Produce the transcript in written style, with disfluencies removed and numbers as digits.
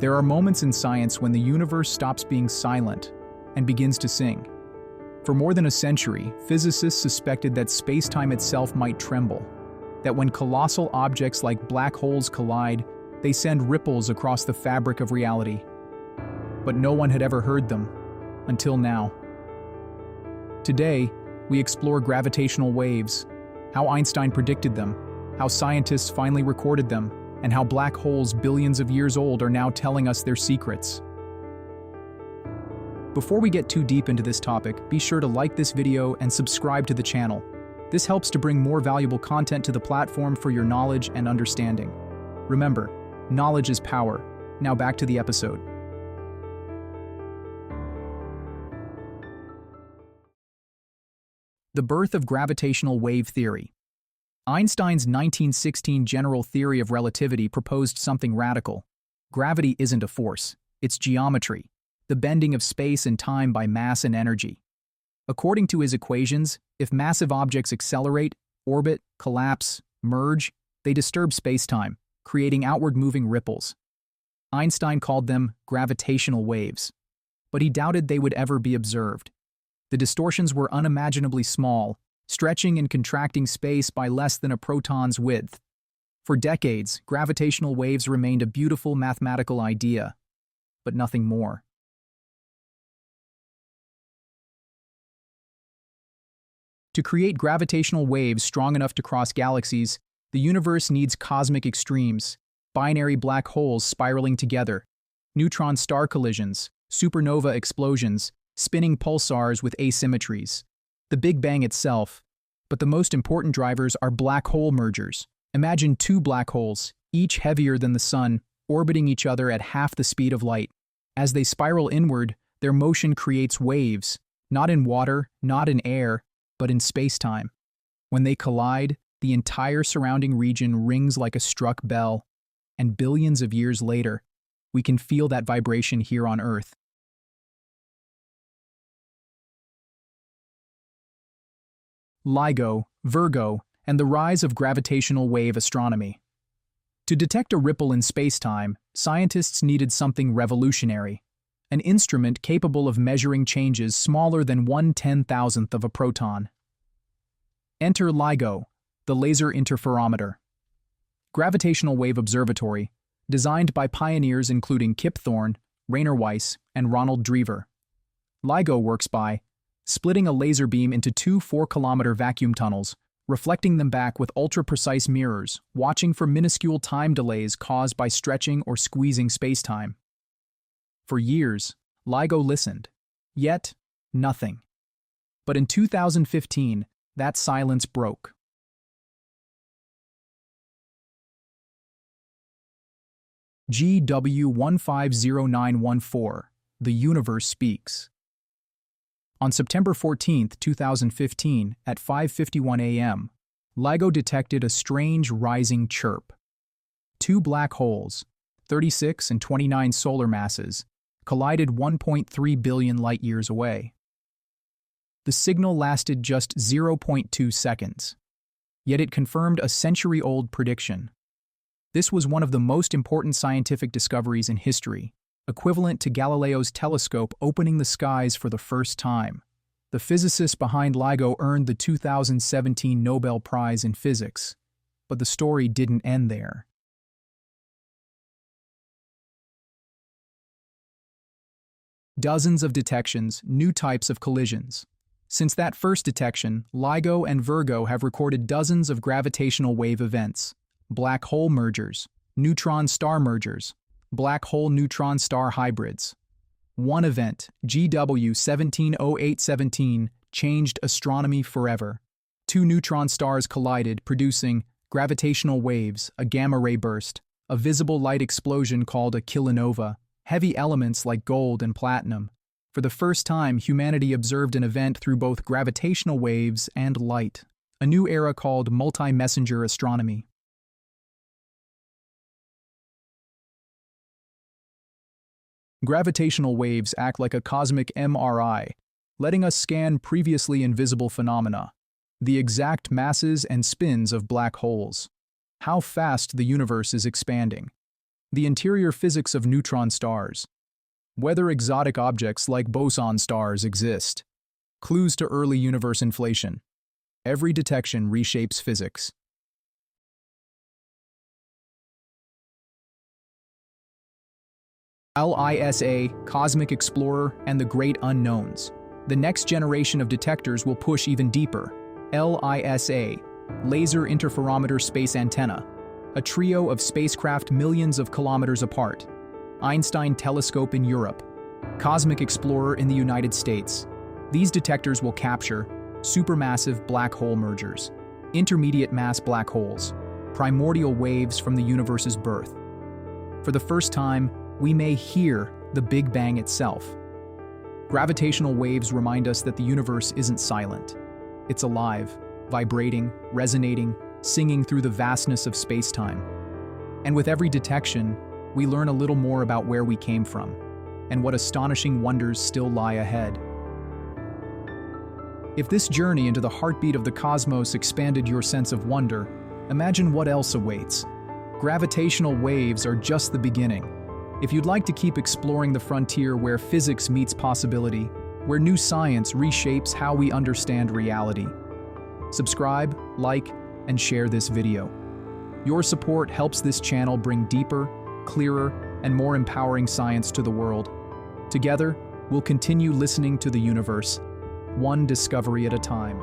There are moments in science when the universe stops being silent and begins to sing. For more than a century, physicists suspected that space-time itself might tremble, that when colossal objects like black holes collide, they send ripples across the fabric of reality. But no one had ever heard them, until now. Today, we explore gravitational waves, how Einstein predicted them, how scientists finally recorded them, and how black holes billions of years old are now telling us their secrets. Before we get too deep into this topic, be sure to like this video and subscribe to the channel. This helps to bring more valuable content to the platform for your knowledge and understanding. Remember, knowledge is power. Now back to the episode. The birth of gravitational wave theory. Einstein's 1916 general theory of relativity proposed something radical. Gravity isn't a force, it's geometry, the bending of space and time by mass and energy. According to his equations, if massive objects accelerate, orbit, collapse, merge, they disturb space-time, creating outward-moving ripples. Einstein called them gravitational waves, but he doubted they would ever be observed. The distortions were unimaginably small, stretching and contracting space by less than a proton's width. For decades, gravitational waves remained a beautiful mathematical idea, but nothing more. To create gravitational waves strong enough to cross galaxies, the universe needs cosmic extremes, binary black holes spiraling together, neutron star collisions, supernova explosions, spinning pulsars with asymmetries, the Big Bang itself. But the most important drivers are black hole mergers. Imagine two black holes, each heavier than the Sun, orbiting each other at half the speed of light. As they spiral inward, their motion creates waves, not in water, not in air, but in space-time. When they collide, the entire surrounding region rings like a struck bell, and billions of years later, we can feel that vibration here on Earth. LIGO, Virgo, and the rise of gravitational wave astronomy. To detect a ripple in space-time, scientists needed something revolutionary, an instrument capable of measuring changes smaller than 1/10,000th of a proton. Enter LIGO, the laser interferometer. Gravitational Wave Observatory, designed by pioneers including Kip Thorne, Rainer Weiss, and Ronald Drever. LIGO works by splitting a laser beam into two 4-kilometer vacuum tunnels, reflecting them back with ultra-precise mirrors, watching for minuscule time delays caused by stretching or squeezing space-time. For years, LIGO listened. Yet, nothing. But in 2015, that silence broke. GW150914, The Universe Speaks. On September 14, 2015, at 5:51 a.m., LIGO detected a strange rising chirp. Two black holes, 36 and 29 solar masses, collided 1.3 billion light-years away. The signal lasted just 0.2 seconds, yet it confirmed a century-old prediction. This was one of the most important scientific discoveries in history, equivalent to Galileo's telescope opening the skies for the first time. The physicists behind LIGO earned the 2017 Nobel Prize in Physics, but the story didn't end there. Dozens of detections, new types of collisions. Since that first detection, LIGO and Virgo have recorded dozens of gravitational wave events, black hole mergers, neutron star mergers, black hole neutron star hybrids. One event, GW170817, changed astronomy forever. Two neutron stars collided, producing gravitational waves, a gamma-ray burst, a visible light explosion called a kilonova, heavy elements like gold and platinum. For the first time, humanity observed an event through both gravitational waves and light, a new era called multi-messenger astronomy. Gravitational waves act like a cosmic MRI, letting us scan previously invisible phenomena, the exact masses and spins of black holes, how fast the universe is expanding. The interior physics of neutron stars. Whether exotic objects like boson stars exist. Clues to early universe inflation. Every detection reshapes physics. LISA, Cosmic Explorer, and the Great Unknowns. The next generation of detectors will push even deeper. LISA, Laser Interferometer Space Antenna, a trio of spacecraft millions of kilometers apart. Einstein Telescope in Europe, Cosmic Explorer in the United States. These detectors will capture supermassive black hole mergers, intermediate mass black holes, primordial waves from the universe's birth. For the first time, we may hear the Big Bang itself. Gravitational waves remind us that the universe isn't silent. It's alive, vibrating, resonating, singing through the vastness of space-time. And with every detection, we learn a little more about where we came from, and what astonishing wonders still lie ahead. If this journey into the heartbeat of the cosmos expanded your sense of wonder, imagine what else awaits. Gravitational waves are just the beginning. If you'd like to keep exploring the frontier where physics meets possibility, where new science reshapes how we understand reality, subscribe, like, and share this video. Your support helps this channel bring deeper, clearer, and more empowering science to the world. Together, we'll continue listening to the universe, one discovery at a time.